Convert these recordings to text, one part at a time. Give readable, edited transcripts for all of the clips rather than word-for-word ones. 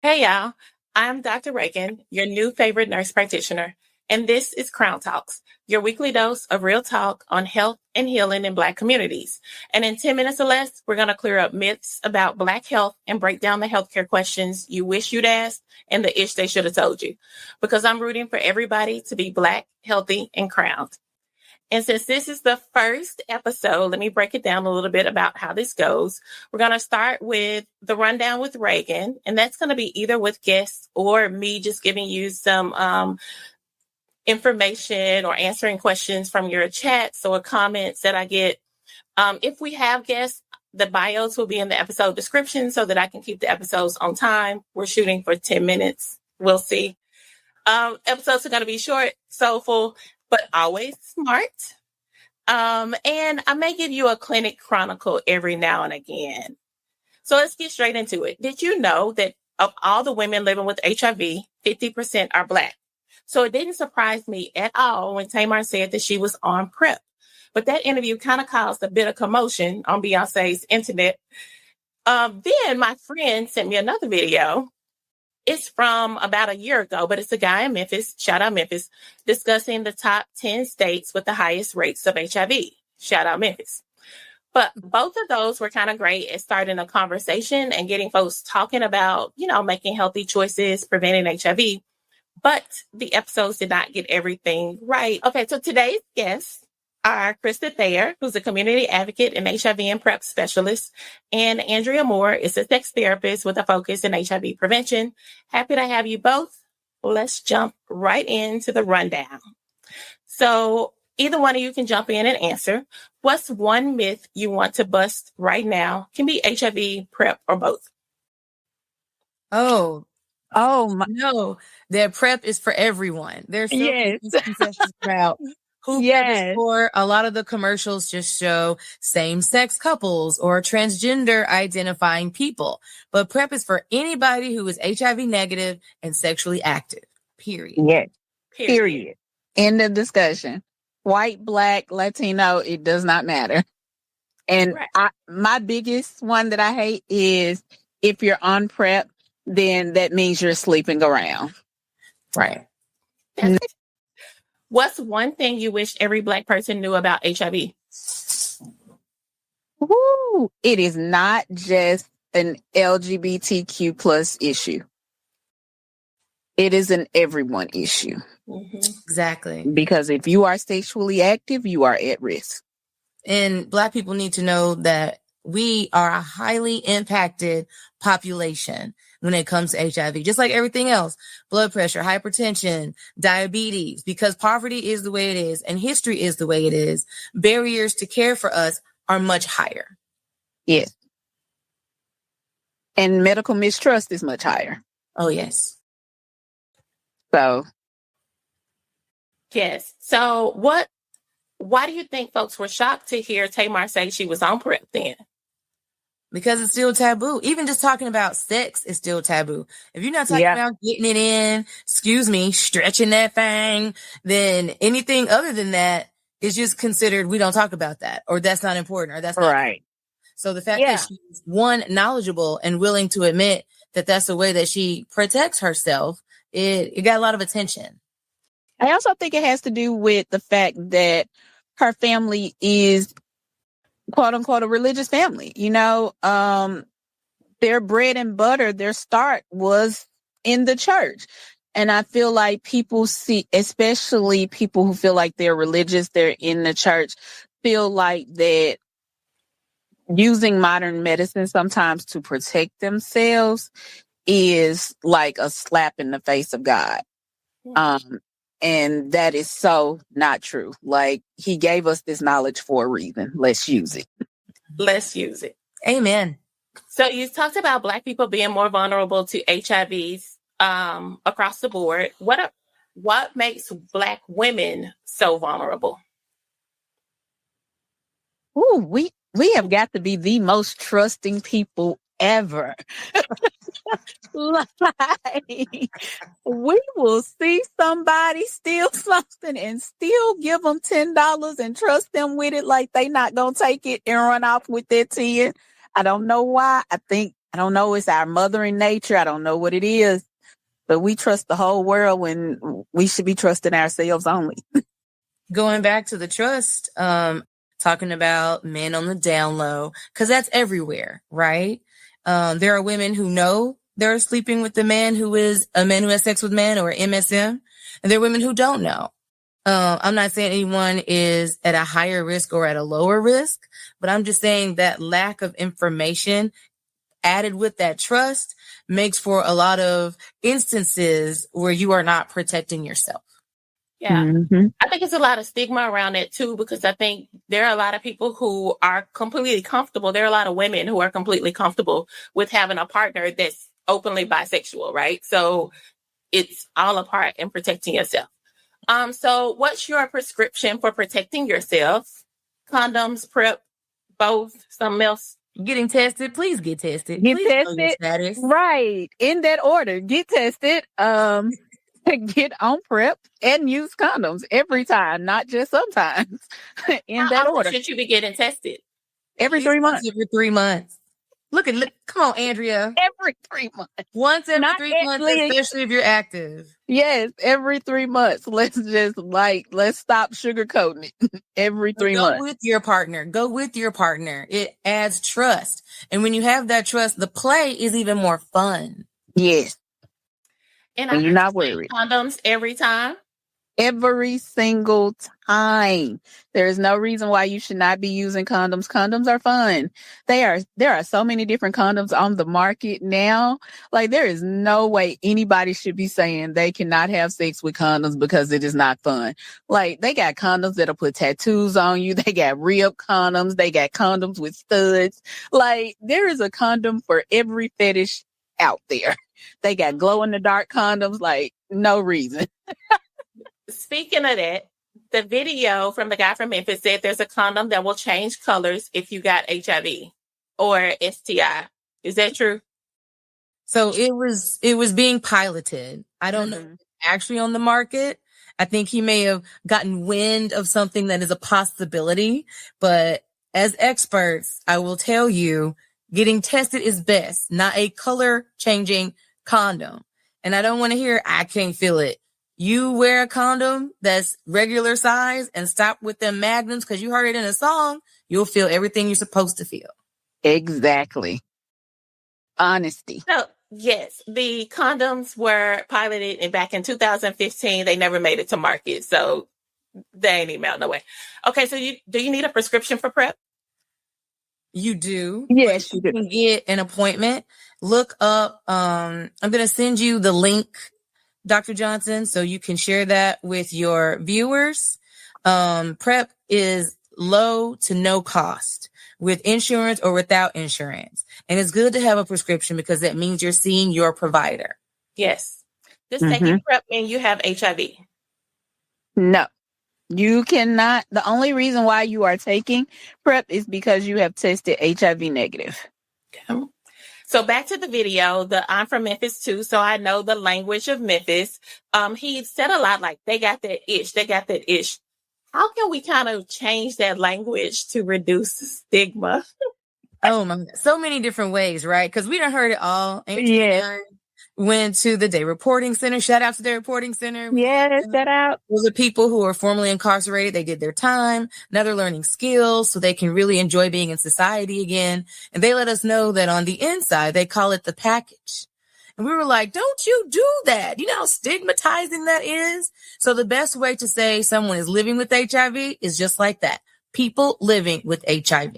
Hey, y'all. I'm Dr. Reagan, your new favorite nurse practitioner, and this is Crown Talks, your weekly dose of real talk on health and healing in Black communities. And in 10 minutes or less, we're going to clear up myths about Black health and break down the healthcare questions you wish you'd asked and the ish they should have told you. Because I'm rooting for everybody to be Black, healthy, and crowned. And since this is the first episode, let me break it down a little bit about how this goes. We're going to start with the rundown with Reagan, and that's going to be either with guests or me just giving you some information or answering questions from your chats or comments that I get. If we have guests, the bios will be in the episode description so that I can keep the episodes on time. We're shooting for 10 minutes. We'll see. Episodes are going to be short, soulful, but always smart. And I may give you a clinic chronicle every now and again. So let's get straight into it. Did you know that of all the women living with HIV, 50% are Black? So it didn't surprise me at all when Tamar said that she was on PrEP. But that interview kind of caused a bit of commotion on Beyonce's internet. Then my friend sent me another video. It's from about a year ago, but it's a guy in Memphis, shout out Memphis, discussing the top 10 states with the highest rates of HIV. Shout out Memphis. But both of those were kind of great at starting a conversation and getting folks talking about, making healthy choices, preventing HIV. But the episodes did not get everything right. Okay, so today's guests are Krista Thayer, who's a community advocate and HIV and PrEP specialist, and Andrea Moore is a sex therapist with a focus in HIV prevention. Happy to have you both. Let's jump right into the rundown. So either one of you can jump in and answer. What's one myth you want to bust right now? Can be HIV, PrEP, or both. No, that PrEP is for everyone. There's so many misconceptions about who PrEP is for. A lot of the commercials just show same-sex couples or transgender identifying people. But PrEP is for anybody who is HIV negative and sexually active. Period. Yes. Period. End of discussion. White, Black, Latino, it does not matter. And my biggest one that I hate is if you're on PrEP, then that means you're sleeping around. Right. What's one thing you wish every Black person knew about HIV? It is not just an LGBTQ plus issue. It is an everyone issue. Mm-hmm. Exactly. Because if you are sexually active, you are at risk. And Black people need to know that we are a highly impacted population when it comes to HIV, just like everything else, blood pressure, hypertension, diabetes, because poverty is the way it is and history is the way it is. Barriers to care for us are much higher. Yes. And medical mistrust is much higher. Oh, yes. So. Yes. So why do you think folks were shocked to hear Tamar say she was on PrEP then? Because it's still taboo. Even just talking about sex is still taboo. If you're not talking about getting it in, stretching that thing, then anything other than that is just considered, we don't talk about that, or that's not important, or that's not right. So the fact that she's knowledgeable and willing to admit that that's the way that she protects herself, it got a lot of attention. I also think it has to do with the fact that her family is quote unquote a religious family. Their bread and butter, their start was in the church. And I feel like people see, especially people who feel like they're religious, they're in the church, feel like that using modern medicine sometimes to protect themselves is like a slap in the face of God. And that is so not true. Like, he gave us this knowledge for a reason. Let's use it. Let's use it. Amen. So you talked about Black people being more vulnerable to HIVs across the board. What makes Black women so vulnerable? We have got to be the most trusting people ever. Like, we will see somebody steal something and still give them $10 and trust them with it like they not gonna take it and run off with that 10. I don't know why. I think I don't know. It's our mothering nature. I don't know what it is, but we trust the whole world when we should be trusting ourselves only. Going back to the trust, talking about men on the down low, because that's everywhere, right? There are women who know they're sleeping with the man who is a man who has sex with men, or MSM, and there are women who don't know. I'm not saying anyone is at a higher risk or at a lower risk, but I'm just saying that lack of information added with that trust makes for a lot of instances where you are not protecting yourself. Yeah. Mm-hmm. I think it's a lot of stigma around it too, because I think there are a lot of people who are completely comfortable. There are a lot of women who are completely comfortable with having a partner that's openly bisexual, right? So it's all a part in protecting yourself. So what's your prescription for protecting yourself? Condoms, PrEP, both, something else? Getting tested. Please get tested. Get Please know your tested. status. Right. In that order. Get tested. Get on PrEP and use condoms every time, not just sometimes. In How that often order. should you be getting tested? Every 3 months. Every 3 months. Look, come on, Andrea. Every 3 months. Once every Not 3 months, actually- especially if you're active. Yes, every 3 months. Let's stop sugarcoating it. Every 3 months. Go with your partner. Go with your partner. It adds trust. And when you have that trust, the play is even more fun. Yes. And you're not worried. Condoms every time? Every single time. There is no reason why you should not be using condoms. Condoms are fun. There are so many different condoms on the market now. Like, there is no way anybody should be saying they cannot have sex with condoms because it is not fun. Like, they got condoms that'll put tattoos on you. They got rib condoms. They got condoms with studs. Like, there is a condom for every fetish out there. They got glow in the dark condoms. Like, no reason. Speaking of that, the video from the guy from Memphis said there's a condom that will change colors if you got HIV or STI. Is that true? So it was being piloted. I don't know if it's actually on the market. I think he may have gotten wind of something that is a possibility, but as experts, I will tell you, getting tested is best, not a color changing condom. And I don't want to hear, I can't feel it. You wear a condom that's regular size and stop with them magnums because you heard it in a song, you'll feel everything you're supposed to feel. Exactly. Honesty. So, yes, the condoms were piloted back in 2015. They never made it to market, so they ain't even out no way. Okay, so do you need a prescription for PrEP? You do. Yes, you do. You can get an appointment. Look up, I'm going to send you the link, Dr. Johnson, so you can share that with your viewers. PrEP is low to no cost with insurance or without insurance. And it's good to have a prescription because that means you're seeing your provider. Yes. Does taking PrEP mean you have HIV? No. You cannot. The only reason why you are taking PrEP is because you have tested HIV negative. Okay. So back to the video, I'm from Memphis too, so I know the language of Memphis. He said a lot like, they got that itch, they got that itch. How can we kind of change that language to reduce stigma? Oh my God. So many different ways, right? Because we done heard it all. Yeah. Went to the Day Reporting Center. Shout out to the Reporting Center. Yes, shout out. Those are people who are formerly incarcerated. They did their time. Now they're learning skills so they can really enjoy being in society again. And they let us know that on the inside, they call it the package. And we were like, don't you do that. You know how stigmatizing that is? So the best way to say someone is living with HIV is just like that. People living with HIV.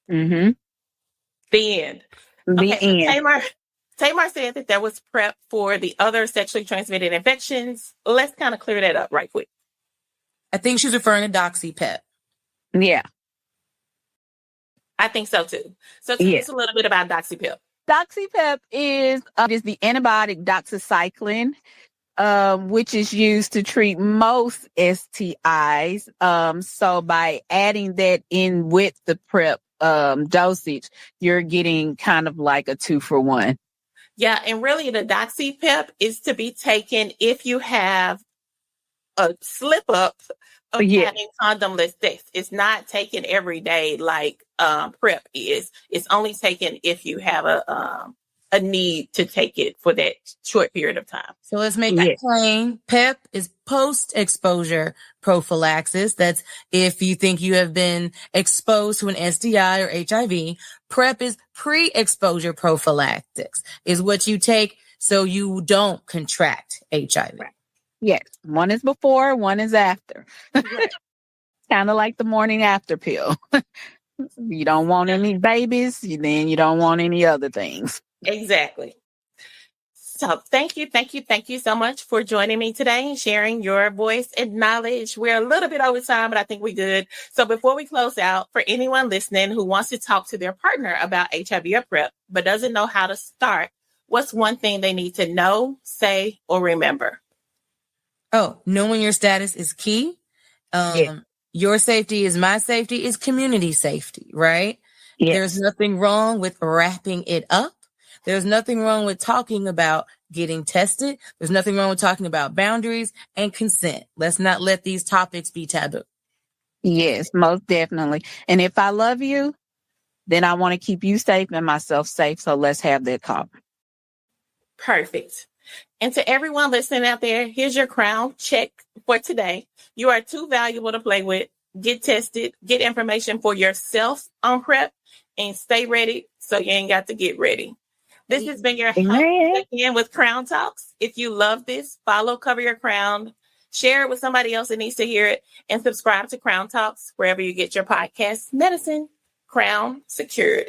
Mm-hmm. The end. The end. Tamar said that there was PrEP for the other sexually transmitted infections. Let's kind of clear that up right quick. I think she's referring to Doxy-Pep. Yeah. I think so too. So tell us a little bit about Doxy-Pep. Doxy-Pep is the antibiotic doxycycline, which is used to treat most STIs. So by adding that in with the PrEP dosage, you're getting kind of like a 2-for-1. Yeah, and really the Doxy-Pep is to be taken if you have a slip up of having condomless sex. It's not taken every day like PrEP is. It's only taken if you have a need to take it for that short period of time. So let's make that plain. PEP is post-exposure prophylaxis. That's if you think you have been exposed to an STI or HIV. PrEP is pre-exposure prophylactics, is what you take so you don't contract HIV. Yes. One is before, one is after. Kind of like the morning after pill. You don't want any babies, then you don't want any other things. Exactly. So thank you so much for joining me today and sharing your voice and knowledge. We're a little bit over time, but I think we're good. So before we close out, for anyone listening who wants to talk to their partner about HIV or PrEP, but doesn't know how to start, what's one thing they need to know, say, or remember? Oh, knowing your status is key. Your safety is my safety is community safety, right? Yes. There's nothing wrong with wrapping it up. There's nothing wrong with talking about getting tested. There's nothing wrong with talking about boundaries and consent. Let's not let these topics be taboo. Yes, most definitely. And if I love you, then I want to keep you safe and myself safe. So let's have that talk. Perfect. And to everyone listening out there, here's your crown check for today. You are too valuable to play with. Get tested, get information for yourself on PrEP, and stay ready so you ain't got to get ready. This has been your host again with Crown Talks. If you love this, follow Cover Your Crown, share it with somebody else that needs to hear it, and subscribe to Crown Talks wherever you get your podcast medicine. Crown secured.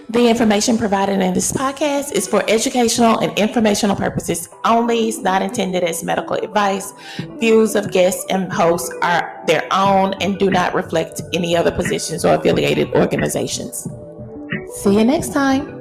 The information provided in this podcast is for educational and informational purposes only. It's not intended as medical advice. Views of guests and hosts are their own and do not reflect any other positions or affiliated organizations. See you next time.